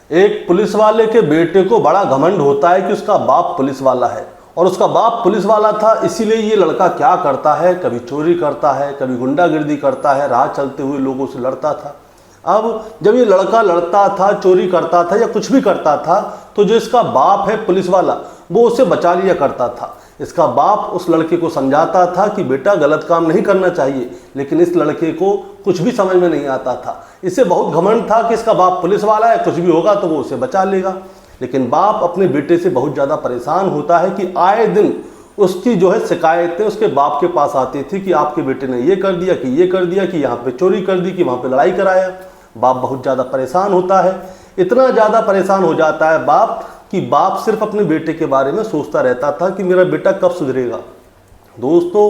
एक पुलिस वाले के बेटे को बड़ा घमंड होता है कि उसका बाप पुलिस वाला है, और उसका बाप पुलिस वाला था, इसीलिए ये लड़का क्या करता है, कभी चोरी करता है, कभी गुंडागिर्दी करता है, राह चलते हुए लोगों से लड़ता था। अब जब ये लड़का लड़ता था, चोरी करता था या कुछ भी करता था, तो जो इसका बाप है पुलिस वाला, वो उसे बचा लिया करता था। इसका बाप उस लड़के को समझाता था कि बेटा गलत काम नहीं करना चाहिए, लेकिन इस लड़के को कुछ भी समझ में नहीं आता था। इसे बहुत घमंड था कि इसका बाप पुलिस वाला है, कुछ भी होगा तो वो उसे बचा लेगा। लेकिन बाप अपने बेटे से बहुत ज़्यादा परेशान होता है कि आए दिन उसकी जो है शिकायतें उसके बाप के पास आती थी कि आपके बेटे ने ये कर दिया, कि ये कर दिया, कि यहाँ पे चोरी कर दी, कि वहाँ पे लड़ाई कराया। बाप बहुत ज़्यादा परेशान होता है, इतना ज़्यादा परेशान हो जाता है बाप कि बाप सिर्फ अपने बेटे के बारे में सोचता रहता था कि मेरा बेटा कब सुधरेगा। दोस्तों,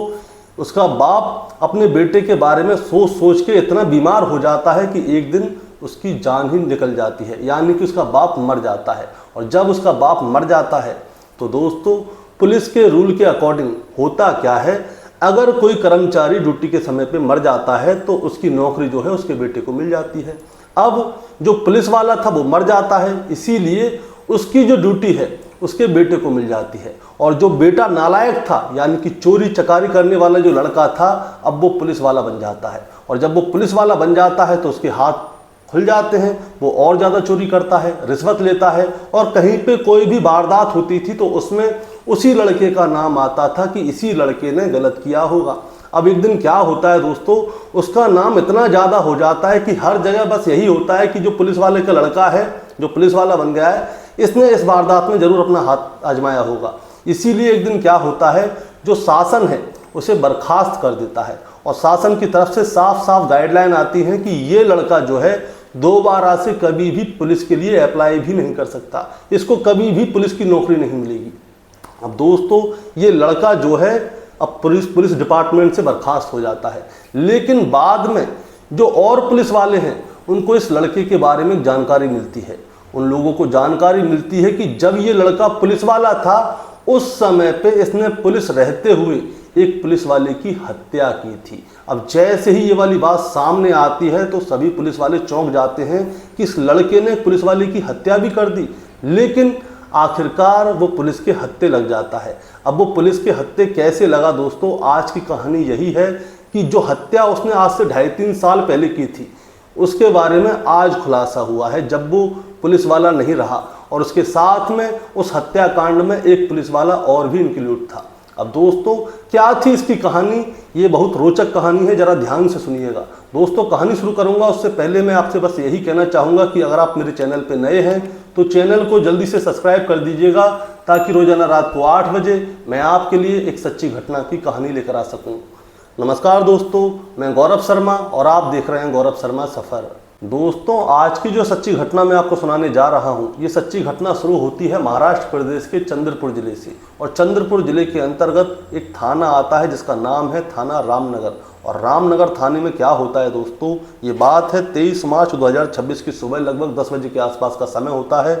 उसका बाप अपने बेटे के बारे में सोच सोच के इतना बीमार हो जाता है कि एक दिन उसकी जान ही निकल जाती है, यानी कि उसका बाप मर जाता है। और जब उसका बाप मर जाता है तो दोस्तों, पुलिस के रूल के अकॉर्डिंग होता क्या है, अगर कोई कर्मचारी ड्यूटी के समय पे मर जाता है तो उसकी नौकरी जो है उसके बेटे को मिल जाती है। अब जो पुलिस वाला था वो मर जाता है, इसीलिए उसकी जो ड्यूटी है उसके बेटे को मिल जाती है। और जो बेटा नालायक था, यानी कि चोरी चकारी करने वाला जो लड़का था, अब वो पुलिस वाला बन जाता है। और जब वो पुलिस वाला बन जाता है तो उसके हाथ खुल जाते हैं, वो और ज़्यादा चोरी करता है, रिश्वत लेता है, और कहीं पे कोई भी वारदात होती थी तो उसमें उसी लड़के का नाम आता था कि इसी लड़के ने गलत किया होगा। अब एक दिन क्या होता है दोस्तों, उसका नाम इतना ज़्यादा हो जाता है कि हर जगह बस यही होता है कि जो पुलिस वाले का लड़का है, जो पुलिस वाला बन गया है, इसने इस वारदात में ज़रूर अपना हाथ आजमाया होगा। इसीलिए एक दिन क्या होता है, जो शासन है उसे बर्खास्त कर देता है, और शासन की तरफ से साफ साफ गाइडलाइन आती है कि ये लड़का जो है दोबारा से कभी भी पुलिस के लिए अप्लाई भी नहीं कर सकता, इसको कभी भी पुलिस की नौकरी नहीं मिलेगी। अब दोस्तों, ये लड़का जो है अब पुलिस डिपार्टमेंट से बर्खास्त हो जाता है। लेकिन बाद में जो और पुलिस वाले हैं उनको इस लड़के के बारे में जानकारी मिलती है। उन लोगों को जानकारी मिलती है कि जब ये लड़का पुलिस वाला था उस समय पे इसने पुलिस रहते हुए एक पुलिस वाले की हत्या की थी। अब जैसे ही ये वाली बात सामने आती है तो सभी पुलिस वाले चौंक जाते हैं कि इस लड़के ने पुलिस वाले की हत्या भी कर दी। लेकिन आखिरकार वो पुलिस के हत्थे लग जाता है। अब वो पुलिस के हत्थे कैसे लगा दोस्तों, आज की कहानी यही है कि जो हत्या उसने आज से 2.5-3 साल पहले की थी उसके बारे में आज खुलासा हुआ है, जब वो पुलिस वाला नहीं रहा। और उसके साथ में उस हत्याकांड में एक पुलिस वाला और भी इंक्लूड था। अब दोस्तों, क्या थी इसकी कहानी, ये बहुत रोचक कहानी है, जरा ध्यान से सुनिएगा। दोस्तों, कहानी शुरू करूंगा उससे पहले मैं आपसे बस यही कहना चाहूँगा कि अगर आप मेरे चैनल पे नए हैं तो चैनल को जल्दी से सब्सक्राइब कर दीजिएगा, ताकि रोजाना रात को 8 बजे मैं आपके लिए एक सच्ची घटना की कहानी लेकर आ सकूँ। नमस्कार दोस्तों, मैं गौरव शर्मा और आप देख रहे हैं गौरव शर्मा सफ़र। दोस्तों, आज की जो सच्ची घटना मैं आपको सुनाने जा रहा हूँ, ये सच्ची घटना शुरू होती है महाराष्ट्र प्रदेश के चंद्रपुर जिले से। और चंद्रपुर जिले के अंतर्गत एक थाना आता है जिसका नाम है थाना रामनगर। और रामनगर थाने में क्या होता है दोस्तों, ये बात है 23 मार्च 2026 की सुबह लगभग 10 बजे के आसपास का समय होता है।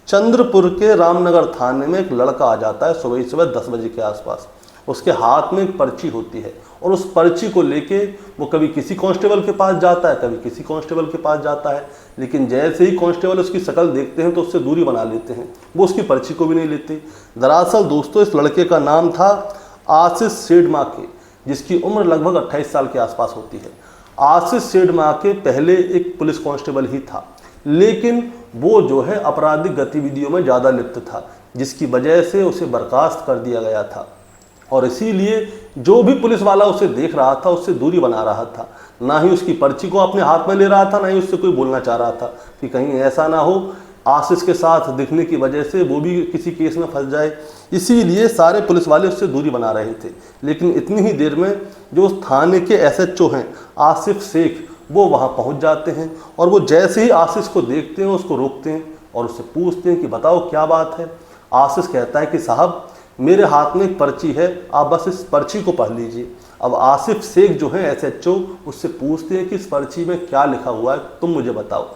चंद्रपुर के रामनगर थाने में एक लड़का आ जाता है सुबह सुबह 10 बजे के आसपास। उसके हाथ में एक पर्ची होती है और उस पर्ची को लेके वो कभी किसी कांस्टेबल के पास जाता है, कभी किसी कांस्टेबल के पास जाता है। लेकिन जैसे ही कांस्टेबल उसकी शक्ल देखते हैं तो उससे दूरी बना लेते हैं, वो उसकी पर्ची को भी नहीं लेते। दरअसल दोस्तों, इस लड़के का नाम था आशीष सेठमाके, जिसकी उम्र लगभग 28 साल के आसपास होती है। आशीष सेठमाके पहले एक पुलिस कांस्टेबल ही था, लेकिन वो जो है आपराधिक गतिविधियों में ज़्यादा लिप्त था, जिसकी वजह से उसे बर्खास्त कर दिया गया था। और इसीलिए जो भी पुलिस वाला उसे देख रहा था उससे दूरी बना रहा था, ना ही उसकी पर्ची को अपने हाथ में ले रहा था, ना ही उससे कोई बोलना चाह रहा था कि कहीं ऐसा ना हो आशीष के साथ दिखने की वजह से वो भी किसी केस में फंस जाए। इसीलिए सारे पुलिस वाले उससे दूरी बना रहे थे। लेकिन इतनी ही देर में जो उस थाने के SHO हैं आसिफ शेख, वो वहाँ पहुँच जाते हैं। और वो जैसे ही आशीष को देखते हैं उसको रोकते हैं और उससे पूछते हैं कि बताओ क्या बात है। आशीष कहता है कि साहब, मेरे हाथ में एक पर्ची है, आप बस इस पर्ची को पढ़ लीजिए। अब आसिफ शेख जो है SHO उससे पूछते हैं कि इस पर्ची में क्या लिखा हुआ है, तुम मुझे बताओ।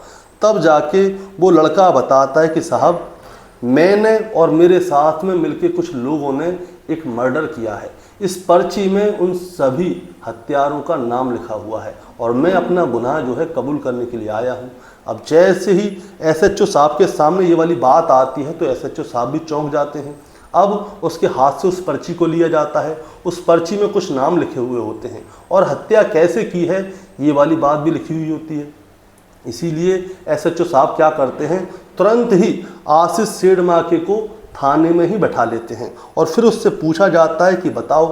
तब जाके वो लड़का बताता है कि साहब, मैंने और मेरे साथ में मिलके कुछ लोगों ने एक मर्डर किया है। इस पर्ची में उन सभी हत्यारों का नाम लिखा हुआ है और मैं अपना गुनाह जो है कबूल करने के लिए आया हूँ। अब जैसे ही एसएचओ साहब के सामने ये वाली बात आती है तो एसएचओ साहब भी चौंक जाते हैं। अब उसके हाथ से उस पर्ची को लिया जाता है, उस पर्ची में कुछ नाम लिखे हुए होते हैं और हत्या कैसे की है ये वाली बात भी लिखी हुई होती है। इसीलिए एसएचओ साहब क्या करते हैं, तुरंत ही आशीष सेठमाके को थाने में ही बैठा लेते हैं और फिर उससे पूछा जाता है कि बताओ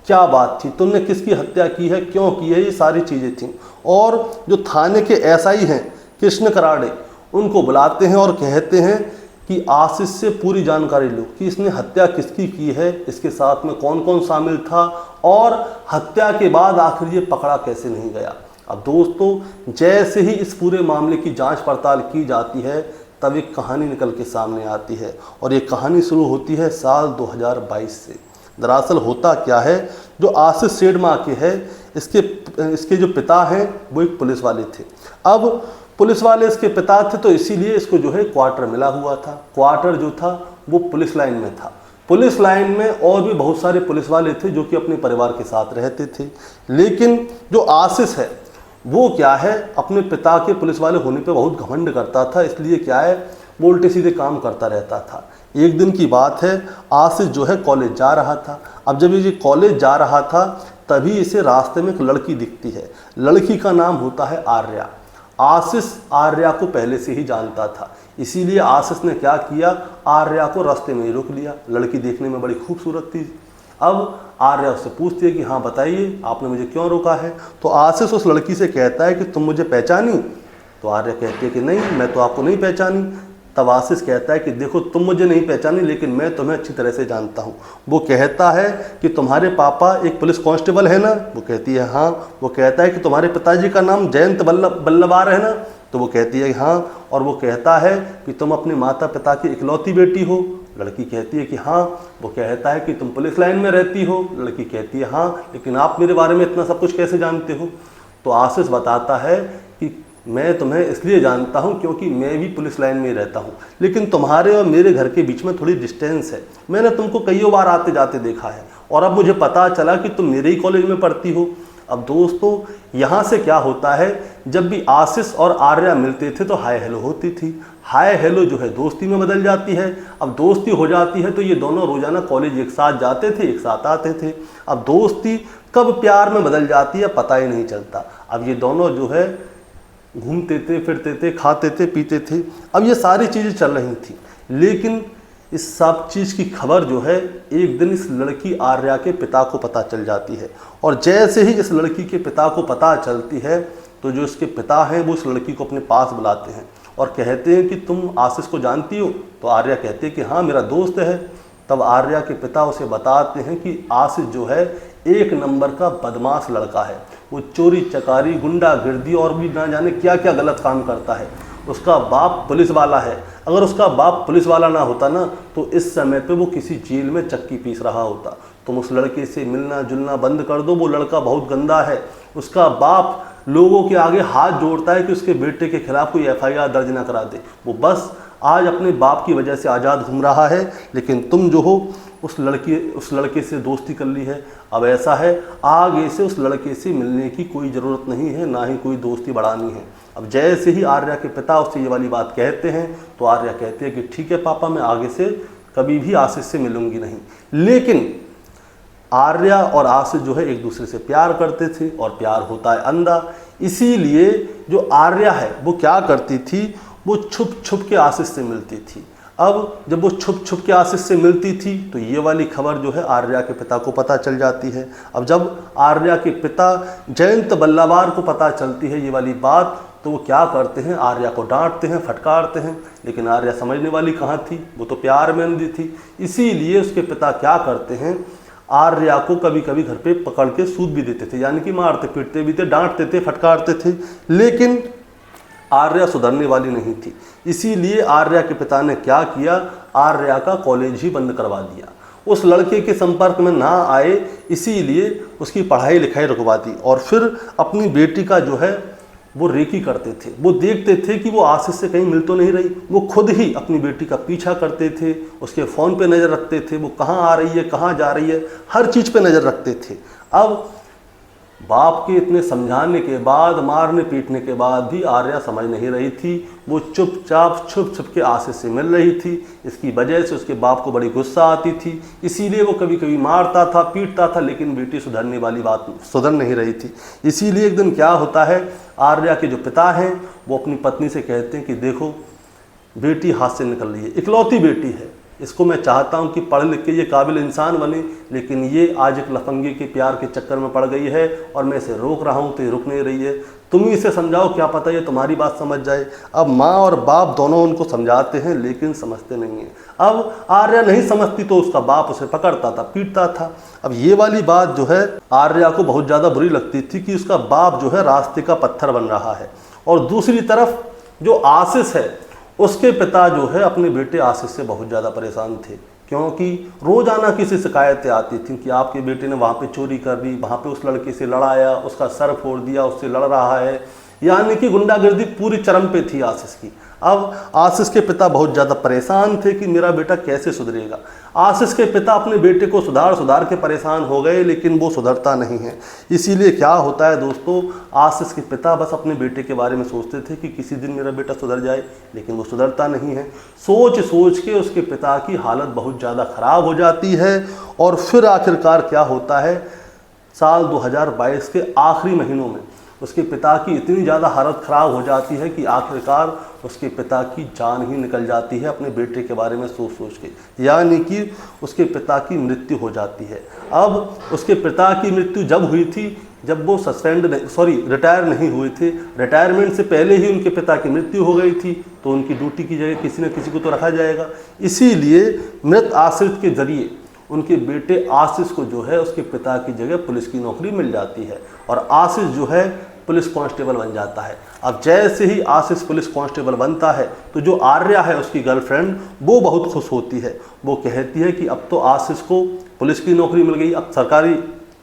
क्या बात थी, तुमने किसकी हत्या की है, क्यों की है, ये सारी चीज़ें थीं। और जो थाने के एसआई हैं कृष्ण कराड़े, उनको बुलाते हैं और कहते हैं कि आशीष से पूरी जानकारी लो कि इसने हत्या किसकी की है, इसके साथ में कौन कौन शामिल था और हत्या के बाद आखिर ये पकड़ा कैसे नहीं गया। अब दोस्तों जैसे ही इस पूरे मामले की जांच पड़ताल की जाती है तब एक कहानी निकल के सामने आती है और ये कहानी शुरू होती है साल 2022 से। दरअसल होता क्या है, जो आशीष सेठमाके है इसके जो पिता हैं वो एक पुलिस वाले थे। अब पुलिस वाले इसके पिता थे तो इसीलिए इसको जो है क्वार्टर मिला हुआ था। क्वार्टर जो था वो पुलिस लाइन में था। पुलिस लाइन में और भी बहुत सारे पुलिस वाले थे जो कि अपने परिवार के साथ रहते थे, लेकिन जो आशीष है वो क्या है, अपने पिता के पुलिस वाले होने पे बहुत घमंड करता था। इसलिए क्या है, वो उल्टे सीधे काम करता रहता था। एक दिन की बात है, आशीष जो है कॉलेज जा रहा था। अब जब ये कॉलेज जा रहा था तभी इसे रास्ते में एक लड़की दिखती है। लड़की का नाम होता है आर्या। आशीष आर्या को पहले से ही जानता था, इसीलिए आशीष ने क्या किया, आर्या को रास्ते में ही रोक लिया। लड़की देखने में बड़ी खूबसूरत थी। अब आर्या उससे पूछती है कि हाँ बताइए आपने मुझे क्यों रोका है। तो आशीष उस लड़की से कहता है कि तुम मुझे पहचानी। तो आर्या कहती है कि नहीं, मैं तो आपको नहीं पहचानी। तब आशीष कहता है कि देखो तुम मुझे नहीं पहचानी लेकिन मैं तुम्हें अच्छी तरह से जानता हूँ। वो कहता है कि तुम्हारे पापा एक पुलिस कांस्टेबल है ना। वो कहती है हाँ। वो कहता है कि तुम्हारे पिताजी का नाम जयंत बल्लभार है ना। तो वो कहती है हाँ। और वो कहता है कि तुम अपने माता पिता की इकलौती बेटी हो। लड़की कहती है कि हाँ। वो कहता है कि तुम पुलिस लाइन में रहती हो। लड़की कहती है हाँ, लेकिन आप मेरे बारे में इतना सब कुछ कैसे जानते हो। तो आशीष बताता है कि मैं तुम्हें इसलिए जानता हूं क्योंकि मैं भी पुलिस लाइन में रहता हूं, लेकिन तुम्हारे और मेरे घर के बीच में थोड़ी डिस्टेंस है। मैंने तुमको कईयों बार आते जाते देखा है और अब मुझे पता चला कि तुम मेरे ही कॉलेज में पढ़ती हो। अब दोस्तों यहाँ से क्या होता है, जब भी आशीष और आर्या मिलते थे तो हाय हेलो होती थी। हाय हेलो जो है दोस्ती में बदल जाती है। अब दोस्ती हो जाती है तो ये दोनों रोजाना कॉलेज एक साथ जाते थे, एक साथ आते थे। अब दोस्ती कब प्यार में बदल जाती है पता ही नहीं चलता। अब ये दोनों जो है घूमते थे, फिरते थे, खाते थे, पीते थे। अब ये सारी चीज़ें चल रही थी, लेकिन इस सब चीज़ की खबर जो है एक दिन इस लड़की आर्या के पिता को पता चल जाती है। और जैसे ही इस लड़की के पिता को पता चलती है तो जो इसके पिता हैं वो इस लड़की को अपने पास बुलाते हैं और कहते हैं कि तुम आशीष को जानती हो। तो आर्या कहती है कि हाँ मेरा दोस्त है। तब आर्या के पिता उसे बताते हैं कि आशीष जो है एक नंबर का बदमाश लड़का है। वो चोरी चकारी, गुंडागिर्दी और भी ना जाने क्या क्या गलत काम करता है। उसका बाप पुलिस वाला है। अगर उसका बाप पुलिस वाला ना होता ना तो इस समय पे वो किसी जेल में चक्की पीस रहा होता। तुम उस लड़के से मिलना जुलना बंद कर दो, वो लड़का बहुत गंदा है। उसका बाप लोगों के आगे हाथ जोड़ता है कि उसके बेटे के खिलाफ कोई एफआईआर दर्ज ना करा दे। वो बस आज अपने बाप की वजह से आज़ाद घूम रहा है, लेकिन तुम जो हो उस लड़के से दोस्ती कर ली है। अब ऐसा है आगे से उस लड़के से मिलने की कोई ज़रूरत नहीं है, ना ही कोई दोस्ती बढ़ानी है। अब जैसे ही आर्या के पिता उससे ये वाली बात कहते हैं तो आर्या कहती है कि ठीक है पापा, मैं आगे से कभी भी आशीष से मिलूंगी नहीं। लेकिन आर्या और आशीष जो है एक दूसरे से प्यार करते थे और प्यार होता है अंधा। इसीलिए जो आर्या है वो क्या करती थी, वो छुप छुप के आशीष से मिलती थी। अब जब वो छुप छुप के आशीष से मिलती थी तो ये वाली खबर जो है आर्या के पिता को पता चल जाती है। अब जब आर्या के पिता जयंत बल्लभार को पता चलती है ये वाली बात तो वो क्या करते हैं, आर्या को डांटते हैं, फटकारते हैं। लेकिन आर्या समझने वाली कहाँ थी, वो तो प्यार में अंधी थी। इसीलिए उसके पिता क्या करते हैं, आर्या को कभी कभी घर पे पकड़ के सूद भी देते थे, यानी कि मारते पीटते भी थे, डांटते थे, फटकारते थे। लेकिन आर्या सुधरने वाली नहीं थी। इसीलिए आर्या के पिता ने क्या किया, आर्या का कॉलेज ही बंद करवा दिया। उस लड़के के संपर्क में ना आए, इसीलिए उसकी पढ़ाई लिखाई रुकवा दी। और फिर अपनी बेटी का जो है वो रेकी करते थे। वो देखते थे कि वो आशीष से कहीं मिल तो नहीं रही। वो खुद ही अपनी बेटी का पीछा करते थे, उसके फ़ोन पे नज़र रखते थे, वो कहाँ आ रही है, कहाँ जा रही है, हर चीज़ पे नज़र रखते थे। अब बाप के इतने समझाने के बाद, मारने पीटने के बाद भी आर्या समझ नहीं रही थी। वो चुपचाप छुप छुप के आशीष से मिल रही थी। इसकी वजह से उसके बाप को बड़ी गुस्सा आती थी, इसीलिए वो कभी कभी मारता था, पीटता था, लेकिन बेटी सुधरने वाली बात सुधर नहीं रही थी। इसीलिए एक दिन क्या होता है, आर्या के जो पिता हैं वो अपनी पत्नी से कहते हैं कि देखो बेटी हाथ से निकल रही है, इकलौती बेटी है, इसको मैं चाहता हूँ कि पढ़ लिख के ये काबिल इंसान बने, लेकिन ये आज एक लफंगे के प्यार के चक्कर में पड़ गई है और मैं इसे रोक रहा हूँ तो ये रुक नहीं रही है। तुम ही इसे समझाओ, क्या पता ये तुम्हारी बात समझ जाए। अब माँ और बाप दोनों उनको समझाते हैं लेकिन समझते नहीं हैं। अब आर्या नहीं समझती तो उसका बाप उसे पकड़ता था, पीटता था। अब ये वाली बात जो है आर्या को बहुत ज़्यादा बुरी लगती थी कि उसका बाप जो है रास्ते का पत्थर बन रहा है। और दूसरी तरफ जो आशीष है, उसके पिता जो है अपने बेटे आशीष से बहुत ज़्यादा परेशान थे, क्योंकि रोज़ाना किसी शिकायतें आती थी कि आपके बेटे ने वहाँ पे चोरी कर दी, वहाँ पे उस लड़के से लड़ाया, उसका सर फोड़ दिया, उससे लड़ रहा है, यानी कि गुंडागर्दी पूरी चरम पे थी आशीष की। अब आशीष के पिता बहुत ज़्यादा परेशान थे कि मेरा बेटा कैसे सुधरेगा। आशीष के पिता अपने बेटे को सुधार के परेशान हो गए, लेकिन वो सुधरता नहीं है। इसीलिए क्या होता है दोस्तों, आशीष के पिता बस अपने बेटे के बारे में सोचते थे कि किसी दिन मेरा बेटा सुधर जाए, लेकिन वो सुधरता नहीं है। सोच सोच के उसके पिता की हालत बहुत ज़्यादा ख़राब हो जाती है। और फिर आखिरकार क्या होता है, साल 2022 के आखिरी महीनों में उसके पिता की इतनी ज़्यादा हालत ख़राब हो जाती है कि आखिरकार उसके पिता की जान ही निकल जाती है अपने बेटे के बारे में सोच सोच के, यानी कि उसके पिता की मृत्यु हो जाती है। अब उसके पिता की मृत्यु जब हुई थी जब वो रिटायर नहीं हुए थे, रिटायरमेंट से पहले ही उनके पिता की मृत्यु हो गई थी, तो उनकी ड्यूटी की जगह किसी न किसी को तो रखा जाएगा। इसीलिए मृत आश्रित के जरिए उनके बेटे आशीष को जो है उसके पिता की जगह पुलिस की नौकरी मिल जाती है और आशीष जो है पुलिस कांस्टेबल बन जाता है। अब जैसे ही आशीष पुलिस कांस्टेबल बनता है तो जो आर्या है उसकी गर्लफ्रेंड, वो बहुत खुश होती है। वो कहती है कि अब तो आशीष को पुलिस की नौकरी मिल गई, अब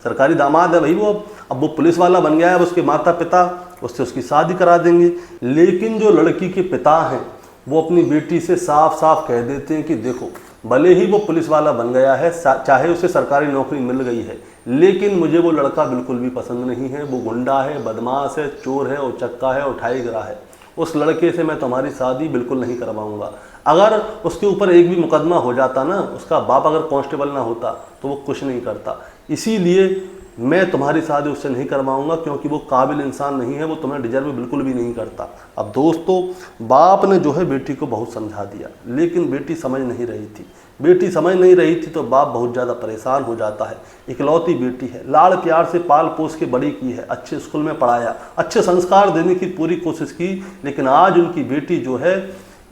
सरकारी दामाद है भाई वो, अब वो पुलिस वाला बन गया है, अब उसके माता पिता उससे उसकी शादी करा देंगे। लेकिन जो लड़की के पिता हैं वो अपनी बेटी से साफ साफ कह देते हैं कि देखो भले ही वो पुलिस वाला बन गया है, चाहे उसे सरकारी नौकरी मिल गई है, लेकिन मुझे वो लड़का बिल्कुल भी पसंद नहीं है। वो गुंडा है, बदमाश है, चोर है, उचक्का है, उठाईगिरा है। उस लड़के से मैं तुम्हारी शादी बिल्कुल नहीं करवाऊंगा। अगर उसके ऊपर एक भी मुकदमा हो जाता ना, उसका बाप अगर कांस्टेबल ना होता तो वो कुछ नहीं करता। इसीलिए मैं तुम्हारी शादी उससे नहीं करवाऊंगा, क्योंकि वो काबिल इंसान नहीं है, वो तुम्हें डिजर्व बिल्कुल भी नहीं करता। अब दोस्तों, बाप ने जो है बेटी को बहुत समझा दिया, लेकिन बेटी समझ नहीं रही थी। बेटी समझ नहीं रही थी तो बाप बहुत ज़्यादा परेशान हो जाता है। इकलौती बेटी है, लाड़ प्यार से पाल पोस के बड़ी की है, अच्छे स्कूल में पढ़ाया, अच्छे संस्कार देने की पूरी कोशिश की, लेकिन आज उनकी बेटी जो है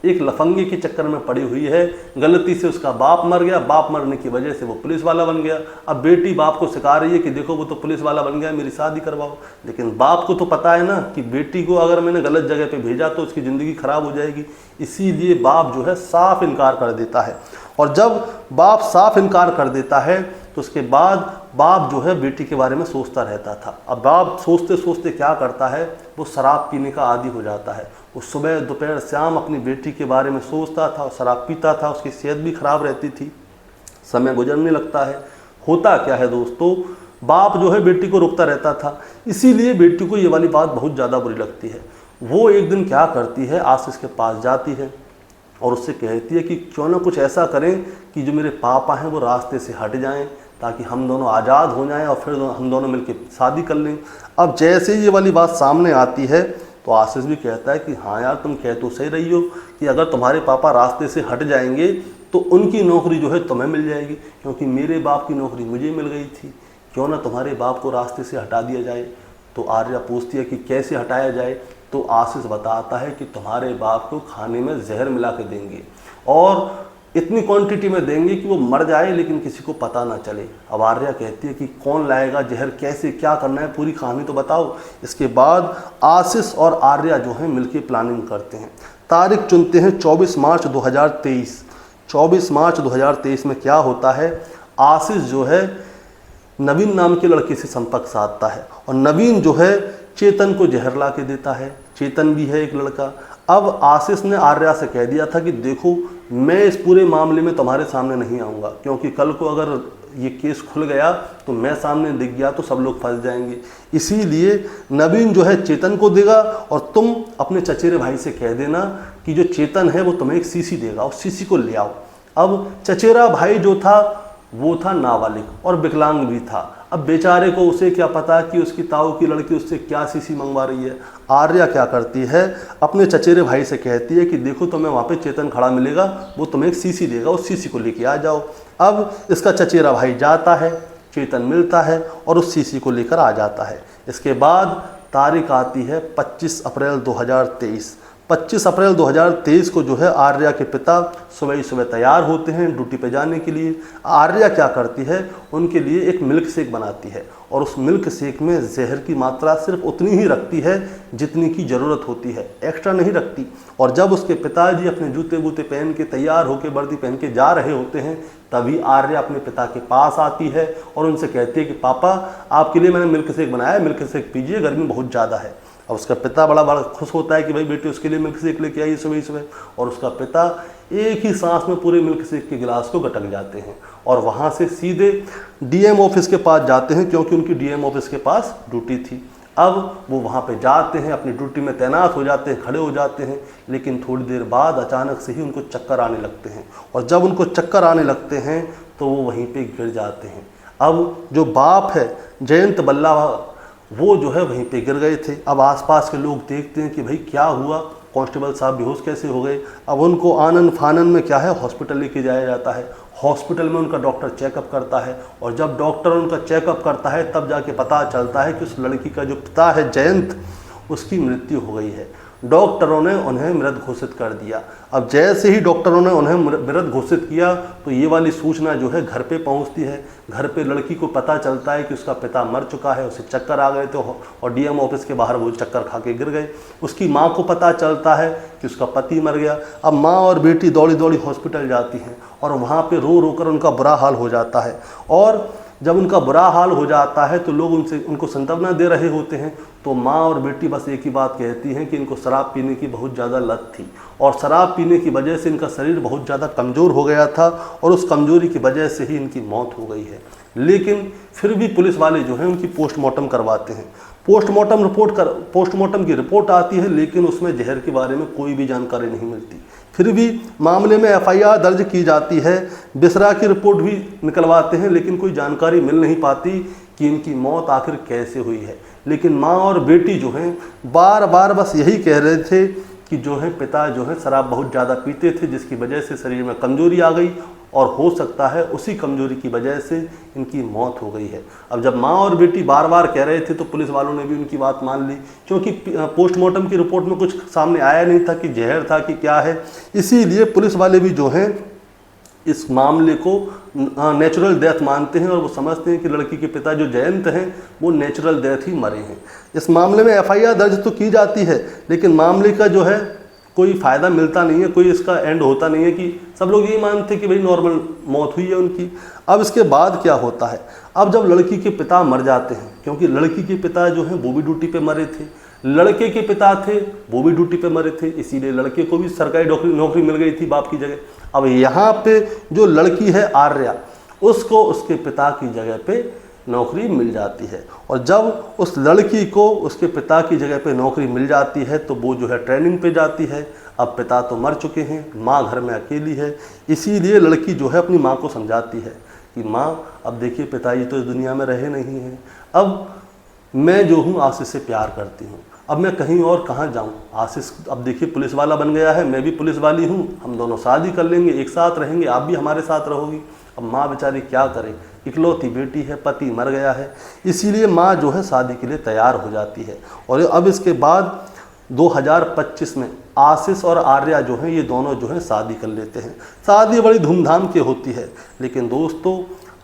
एक लफंगे के चक्कर में पड़ी हुई है। गलती से उसका बाप मर गया, बाप मरने की वजह से वो पुलिस वाला बन गया। अब बेटी बाप को सिखा रही है कि देखो वो तो पुलिस वाला बन गया, मेरी शादी करवाओ। लेकिन बाप को तो पता है ना कि बेटी को अगर मैंने गलत जगह पे भेजा तो उसकी ज़िंदगी खराब हो जाएगी। इसीलिए बाप जो है साफ इनकार कर देता है। और जब बाप साफ इनकार कर देता है तो उसके बाद बाप जो है बेटी के बारे में सोचता रहता था। अब बाप सोचते सोचते क्या करता है, वो शराब पीने का आदी हो जाता है। वो सुबह दोपहर शाम अपनी बेटी के बारे में सोचता था और शराब पीता था। उसकी सेहत भी खराब रहती थी, समय गुजरने लगता है। होता क्या है दोस्तों, बाप जो है बेटी को रोकता रहता था, इसीलिए बेटी को ये वाली बात बहुत ज़्यादा बुरी लगती है। वो एक दिन क्या करती है, आशीष के पास जाती है और उससे कहती है कि क्यों ना कुछ ऐसा करें कि जो मेरे पापा हैं वो रास्ते से हट जाएं, ताकि हम दोनों आज़ाद हो जाएं और फिर हम दोनों मिलकर शादी कर लें। अब जैसे ये वाली बात सामने आती है तो आशीष भी कहता है कि हाँ यार, तुम कह तो सही रही हो कि अगर तुम्हारे पापा रास्ते से हट जाएंगे तो उनकी नौकरी जो है तुम्हें मिल जाएगी, क्योंकि मेरे बाप की नौकरी मुझे मिल गई थी। क्यों ना तुम्हारे बाप को रास्ते से हटा दिया जाए। तो आर्या पूछती है कि कैसे हटाया जाए, तो आशीष बताता है कि तुम्हारे बाप को खाने में जहर मिला के देंगे और इतनी क्वांटिटी में देंगे कि वो मर जाए लेकिन किसी को पता ना चले। अब आर्या कहती है कि कौन लाएगा जहर, कैसे, क्या करना है, पूरी कहानी तो बताओ। इसके बाद आशीष और आर्या जो है मिलकर प्लानिंग करते हैं। तारीख चुनते हैं 24 मार्च 2023। 24 मार्च 2023 में क्या होता है, आशीष जो है नवीन नाम के लड़के से संपर्क साधता है और नवीन जो है चेतन को जहर ला के देता है। चेतन भी है एक लड़का। अब आशीष ने आर्या से कह दिया था कि देखो मैं इस पूरे मामले में तुम्हारे सामने नहीं आऊँगा, क्योंकि कल को अगर ये केस खुल गया तो मैं सामने दिख गया तो सब लोग फंस जाएंगे। इसीलिए नवीन जो है चेतन को देगा और तुम अपने चचेरे भाई से कह देना कि जो चेतन है वो तुम्हें एक सीसी देगा और सीसी को ले आओ। अब चचेरा भाई जो था वो था नाबालिग और विकलांग भी था। अब बेचारे को उसे क्या पता कि उसकी ताऊ की लड़की उससे क्या सीसी मंगवा रही है। आर्या क्या करती है, अपने चचेरे भाई से कहती है कि देखो तुम्हें वहाँ पे चेतन खड़ा मिलेगा, वो तुम्हें एक सीसी देगा, उस सीसी को लेके आ जाओ। अब इसका चचेरा भाई जाता है, चेतन मिलता है और उस सीसी को लेकर आ जाता है। इसके बाद तारीख आती है 25 अप्रैल 2023। 25 अप्रैल 2023 को जो है आर्या के पिता सुबह ही सुबह तैयार होते हैं ड्यूटी पे जाने के लिए। आर्या क्या करती है, उनके लिए एक मिल्क शेक बनाती है और उस मिल्क शेक में जहर की मात्रा सिर्फ उतनी ही रखती है जितनी की ज़रूरत होती है, एक्स्ट्रा नहीं रखती। और जब उसके पिताजी अपने जूते वूते पहन के तैयार होकर वर्दी पहन के जा रहे होते हैं, तभी आर्या अपने पिता के पास आती है और उनसे कहती है कि पापा आपके लिए मैंने मिल्क शेक बनाया है, मिल्क शेक पीजिए, गर्मी बहुत ज़्यादा है। और उसका पिता बड़ा खुश होता है कि भाई बेटी उसके लिए मिल्क शेक लेके आई सुबह सुबह, और उसका पिता एक ही सांस में पूरे मिल्क शेक के गिलास को गटक जाते हैं और वहाँ से सीधे डीएम ऑफिस के पास जाते हैं, क्योंकि उनकी डीएम ऑफिस के पास ड्यूटी थी। अब वो वहाँ पे जाते हैं, अपनी ड्यूटी में तैनात हो जाते हैं, खड़े हो जाते हैं, लेकिन थोड़ी देर बाद अचानक से ही उनको चक्कर आने लगते हैं और जब उनको चक्कर आने लगते हैं तो वो वहीं पे गिर जाते हैं। अब जो बाप है जयंत बल्ला वो जो है वहीं पे गिर गए थे। अब आसपास के लोग देखते हैं कि भाई क्या हुआ, कांस्टेबल साहब बेहोश कैसे हो गए। अब उनको आनन फानन में क्या है हॉस्पिटल लेके जाया जाता है। हॉस्पिटल में उनका डॉक्टर चेकअप करता है और जब डॉक्टर उनका चेकअप करता है तब जाके पता चलता है कि उस लड़की का जो पिता है जयंत, उसकी मृत्यु हो गई है। डॉक्टरों ने उन्हें मृत घोषित कर दिया। अब जैसे ही डॉक्टरों ने उन्हें मृत घोषित किया तो ये वाली सूचना जो है घर पे पहुंचती है। घर पे लड़की को पता चलता है कि उसका पिता मर चुका है, उसे चक्कर आ गए थे और डीएम ऑफिस के बाहर वो चक्कर खा के गिर गए। उसकी माँ को पता चलता है कि उसका पति मर गया। अब माँ और बेटी दौड़ी दौड़ी हॉस्पिटल जाती हैं और वहाँ पर रो रो कर उनका बुरा हाल हो जाता है। और जब उनका बुरा हाल हो जाता है तो लोग उनको सांत्वना दे रहे होते हैं, तो माँ और बेटी बस एक ही बात कहती हैं कि इनको शराब पीने की बहुत ज़्यादा लत थी और शराब पीने की वजह से इनका शरीर बहुत ज़्यादा कमज़ोर हो गया था और उस कमज़ोरी की वजह से ही इनकी मौत हो गई है। लेकिन फिर भी पुलिस वाले जो हैं उनकी पोस्टमार्टम करवाते हैं। पोस्टमार्टम की रिपोर्ट आती है, लेकिन उसमें जहर के बारे में कोई भी जानकारी नहीं मिलती। फिर भी मामले में एफआईआर दर्ज की जाती है, बिसरा की रिपोर्ट भी निकलवाते हैं, लेकिन कोई जानकारी मिल नहीं पाती कि इनकी मौत आखिर कैसे हुई है। लेकिन माँ और बेटी जो हैं बार बार बस यही कह रहे थे कि जो है पिता जो है शराब बहुत ज़्यादा पीते थे, जिसकी वजह से शरीर में कमजोरी आ गई और हो सकता है उसी कमजोरी की वजह से इनकी मौत हो गई है। अब जब माँ और बेटी बार बार कह रहे थे तो पुलिस वालों ने भी उनकी बात मान ली, क्योंकि पोस्टमार्टम की रिपोर्ट में कुछ सामने आया नहीं था कि जहर था कि क्या है। इसीलिए पुलिस वाले भी जो हैं इस मामले को नेचुरल डेथ मानते हैं और वो समझते हैं कि लड़की के पिता जो जयंत हैं वो नेचुरल डेथ ही मरे हैं। इस मामले में एफआईआर दर्ज तो की जाती है, लेकिन मामले का जो है कोई फ़ायदा मिलता नहीं है, कोई इसका एंड होता नहीं है कि सब लोग यही मानते हैं कि भाई नॉर्मल मौत हुई है उनकी। अब इसके बाद क्या होता है, अब जब लड़की के पिता मर जाते हैं, क्योंकि लड़की के पिता जो हैं वो भी ड्यूटी पे मरे थे, लड़के के पिता थे वो भी ड्यूटी पे मरे थे, इसीलिए लड़के को भी सरकारी नौकरी मिल गई थी बाप की जगह। अब यहाँ पे जो लड़की है आर्या, उसको उसके पिता की जगह पे नौकरी मिल जाती है और जब उस लड़की को उसके पिता की जगह पे नौकरी मिल जाती है तो वो जो है ट्रेनिंग पे जाती है। अब पिता तो मर चुके हैं, माँ घर में अकेली है, इसीलिए लड़की जो है अपनी माँ को समझाती है कि माँ अब देखिए पिताजी तो इस दुनिया में रहे नहीं हैं, अब मैं जो हूँ आशीष से प्यार करती हूँ, अब मैं कहीं और कहाँ जाऊँ। आशीष अब देखिए पुलिस वाला बन गया है, मैं भी पुलिस वाली हूँ, हम दोनों शादी कर लेंगे, एक साथ रहेंगे, आप भी हमारे साथ रहोगी। अब माँ बेचारी क्या करे, इकलौती बेटी है, पति मर गया है, इसीलिए माँ जो है शादी के लिए तैयार हो जाती है। और अब इसके बाद 2025 में आशीष और आर्या जो हैं ये दोनों जो हैं शादी कर लेते हैं। शादी बड़ी धूमधाम की होती है, लेकिन दोस्तों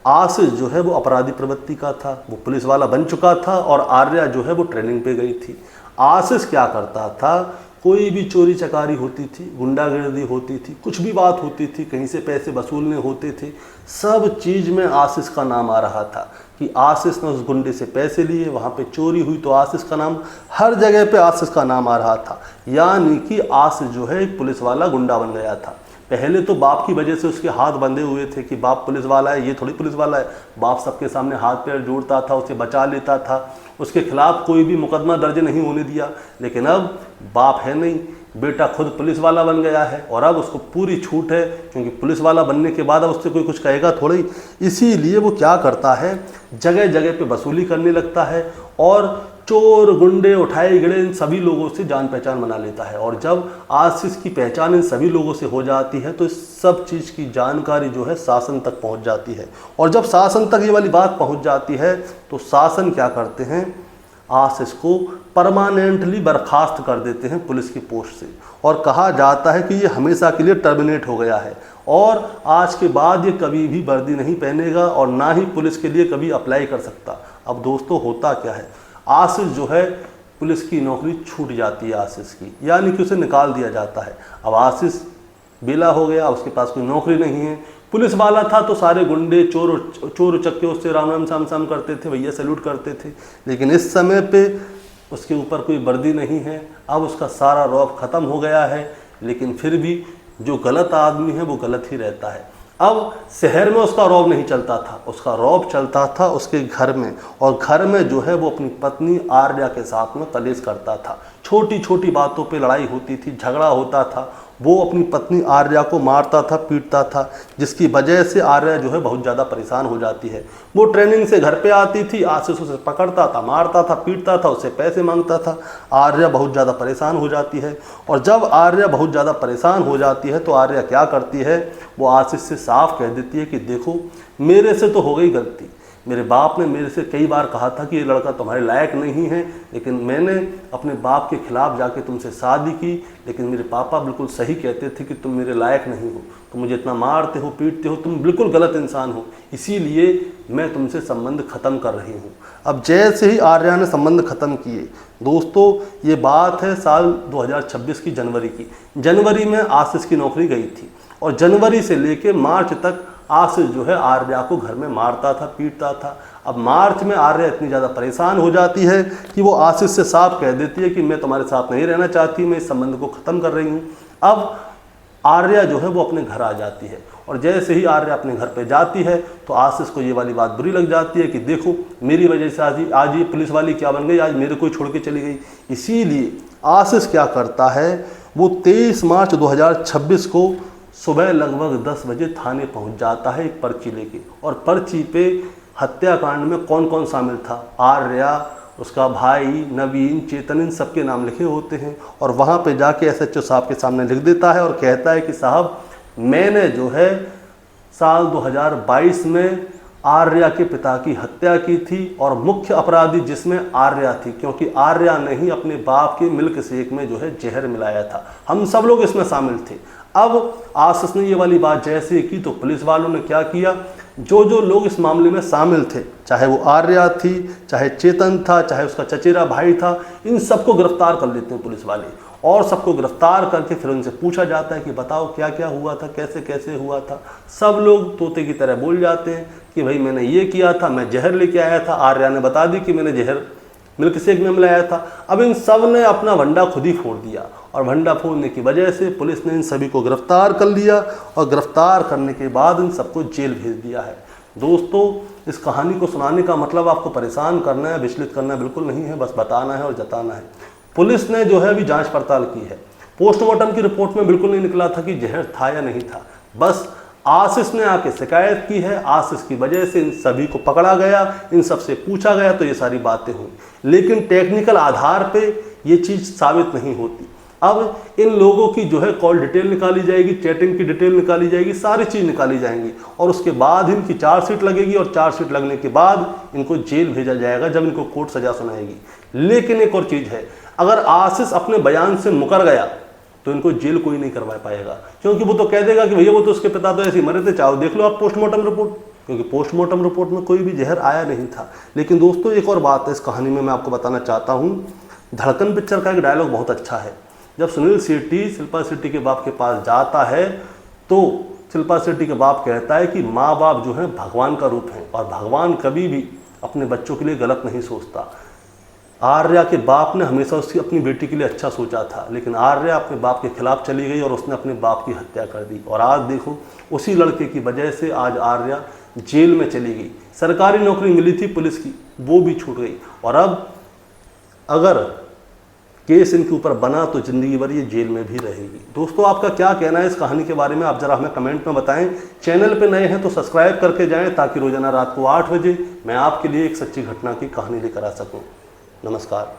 आशीष जो है वो अपराधी प्रवृत्ति का था, वो पुलिस वाला बन चुका था और आर्या जो है वो ट्रेनिंग पे गई थी। आशीष क्या करता था कोई भी चोरी चकारी होती थी, गुंडागर्दी होती थी, कुछ भी बात होती थी, कहीं से पैसे वसूलने होते थे, सब चीज़ में आशीष का नाम आ रहा था कि आशीष ने उस गुंडे से पैसे लिए, वहाँ पे चोरी हुई तो आशीष का नाम, हर जगह पे आशीष का नाम आ रहा था। यानी कि आशीष जो है एक पुलिस वाला गुंडा बन गया था। पहले तो बाप की वजह से उसके हाथ बंधे हुए थे कि बाप पुलिस वाला है, ये थोड़ी पुलिस वाला है। बाप सबके सामने हाथ पैर जोड़ता था, उसे बचा लेता था, उसके खिलाफ कोई भी मुकदमा दर्ज नहीं होने दिया। लेकिन अब बाप है नहीं, बेटा खुद पुलिस वाला बन गया है और अब उसको पूरी छूट है, क्योंकि पुलिस वाला बनने के बाद अब उससे कोई कुछ कहेगा थोड़ी। इसीलिए वो क्या करता है, जगह जगह पे वसूली करने लगता है और चोर गुंडे उठाए गिरे इन सभी लोगों से जान पहचान बना लेता है। और जब आशीष की पहचान इन सभी लोगों से हो जाती है तो इस सब चीज़ की जानकारी जो है शासन तक पहुंच जाती है। और जब शासन तक ये वाली बात पहुंच जाती है तो शासन क्या करते हैं, आशीष को परमानेंटली बर्खास्त कर देते हैं पुलिस की पोस्ट से और कहा जाता है कि ये हमेशा के लिए टर्मिनेट हो गया है और आज के बाद ये कभी भी वर्दी नहीं पहनेगा और ना ही पुलिस के लिए कभी अप्लाई कर सकता। अब दोस्तों होता क्या है, आशीष जो है पुलिस की नौकरी छूट जाती है आशीष की, यानी कि उसे निकाल दिया जाता है। अब आशीष बेला हो गया, उसके पास कोई नौकरी नहीं है। पुलिस वाला था तो सारे गुंडे चोर उचक्के उससे राम राम साम साम करते थे, भैया सैल्यूट करते थे। लेकिन इस समय पे उसके ऊपर कोई वर्दी नहीं है, अब उसका सारा रौब ख़त्म हो गया है। लेकिन फिर भी जो गलत आदमी है वो गलत ही रहता है। अब शहर में उसका रौब नहीं चलता था, उसका रौब चलता था उसके घर में, और घर में जो है वो अपनी पत्नी आर्या के साथ में कलेश करता था। छोटी छोटी बातों पे लड़ाई होती थी, झगड़ा होता था, वो अपनी पत्नी आर्या को मारता था, पीटता था, जिसकी वजह से आर्या जो है बहुत ज़्यादा परेशान हो जाती है। वो ट्रेनिंग से घर पे आती थी, आशीष उसे पकड़ता था, मारता था, पीटता था, उससे पैसे मांगता था। आर्या बहुत ज़्यादा परेशान हो जाती है और जब आर्या बहुत ज़्यादा परेशान हो जाती है तो आर्या क्या करती है, वो आशीष से साफ कह देती है कि देखो मेरे से तो हो गई गलती, मेरे बाप ने मेरे से कई बार कहा था कि ये लड़का तुम्हारे लायक नहीं है, लेकिन मैंने अपने बाप के खिलाफ जाके तुमसे शादी की, लेकिन मेरे पापा बिल्कुल सही कहते थे कि तुम मेरे लायक नहीं हो, तुम मुझे इतना मारते हो, पीटते हो, तुम बिल्कुल गलत इंसान हो, इसीलिए मैं तुमसे संबंध ख़त्म कर रही हूँ। अब जैसे ही आर्या ने संबंध ख़त्म किए, दोस्तों ये बात है साल 2026 की जनवरी की। जनवरी में आशीष की नौकरी गई थी और जनवरी से लेके मार्च तक आशीष जो है आर्या को घर में मारता था, पीटता था। अब मार्च में आर्या इतनी ज़्यादा परेशान हो जाती है कि वो आशीष से साफ कह देती है कि मैं तुम्हारे साथ नहीं रहना चाहती, मैं इस संबंध को ख़त्म कर रही हूँ। अब आर्या जो है वो अपने घर आ जाती है और जैसे ही आर्या अपने घर पे जाती है तो आशीष को ये वाली बात बुरी लग जाती है कि देखो मेरी वजह से आज ये पुलिस वाली क्या बन गई, आज मेरे को छोड़ के चली गई। इसीलिए आशीष क्या करता है, वो 23 मार्च 2026 को सुबह लगभग 10 बजे थाने पहुंच जाता है एक पर्ची लेके, और पर्ची पे हत्याकांड में कौन कौन शामिल था, आर्या, उसका भाई नवीन, चेतन, इन सबके नाम लिखे होते हैं। और वहाँ पे जाके एसएचओ साहब के सामने लिख देता है और कहता है कि साहब मैंने जो है साल 2022 में आर्या के पिता की हत्या की थी और मुख्य अपराधी जिसमें आर्या थी, क्योंकि आर्या ने ही अपने बाप के मिल्क शेक में जो है जहर मिलाया था, हम सब लोग इसमें शामिल थे। अब आशीष ने ये वाली बात जैसे की तो पुलिस वालों ने क्या किया, जो जो लोग इस मामले में शामिल थे, चाहे वो आर्या थी, चाहे चेतन था, चाहे उसका चचेरा भाई था, इन सबको गिरफ्तार कर लेते हैं पुलिस वाले। और सबको गिरफ्तार करके फिर उनसे पूछा जाता है कि बताओ क्या क्या हुआ था, कैसे कैसे हुआ था। सब लोग तोते की तरह बोल जाते हैं कि भाई मैंने ये किया था, मैं जहर लेके आया था। आर्या ने बता दी कि मैंने जहर मिल्क शेक में मिलाया था। अब इन सब ने अपना भंडा खुद ही फोड़ दिया और भंडा फोड़ने की वजह से पुलिस ने इन सभी को गिरफ्तार कर लिया और गिरफ्तार करने के बाद इन सबको जेल भेज दिया है। दोस्तों इस कहानी को सुनाने का मतलब आपको परेशान करना है, विचलित करना बिल्कुल नहीं है, बस बताना है और जताना है। पुलिस ने जो है अभी जांच पड़ताल की है। पोस्टमार्टम की रिपोर्ट में बिल्कुल नहीं निकला था कि जहर था या नहीं था, बस आशीष ने आके शिकायत की है, आशीष की वजह से इन सभी को पकड़ा गया, इन सब से पूछा गया तो ये सारी बातें हुई, लेकिन टेक्निकल आधार पे ये चीज़ साबित नहीं होती। अब इन लोगों की जो है कॉल डिटेल निकाली जाएगी, चैटिंग की डिटेल निकाली जाएगी, सारी चीज़ निकाली जाएंगी और उसके बाद इनकी चार्जशीट लगेगी और चार्जशीट लगने के बाद इनको जेल भेजा जाएगा जब इनको कोर्ट सजा सुनाएगी। लेकिन एक और चीज़ है, अगर आशीष अपने बयान से मुकर गया तो इनको जेल कोई नहीं करवा पाएगा, क्योंकि वो तो कह देगा कि भैया वो तो उसके पिता तो ऐसे ही मरे थे, चाहो देख लो आप पोस्टमार्टम रिपोर्ट, क्योंकि पोस्टमार्टम रिपोर्ट में कोई भी जहर आया नहीं था। लेकिन दोस्तों एक और बात है इस कहानी में मैं आपको बताना चाहता हूँ। धड़कन पिक्चर का एक डायलॉग बहुत अच्छा है जब सुनील शेट्टी शिल्पा शेट्टी के बाप के पास जाता है तो शिल्पा शेट्टी के बाप कहता है कि माँ बाप जो है भगवान का रूप है और भगवान कभी भी अपने बच्चों के लिए गलत नहीं सोचता। आर्या के बाप ने हमेशा उसकी अपनी बेटी के लिए अच्छा सोचा था, लेकिन आर्या अपने बाप के खिलाफ चली गई और उसने अपने बाप की हत्या कर दी। और आज देखो उसी लड़के की वजह से आज आर्या जेल में चली गई। सरकारी नौकरी मिली थी पुलिस की, वो भी छूट गई और अब अगर केस इनके ऊपर बना तो ज़िंदगी भर ये जेल में भी रहेगी। दोस्तों आपका क्या कहना है इस कहानी के बारे में, आप ज़रा हमें कमेंट में बताएं। चैनल पे नए हैं तो सब्सक्राइब करके जाएं ताकि रोज़ाना रात को 8 बजे मैं आपके लिए एक सच्ची घटना की कहानी लेकर आ सकूं। नमस्कार।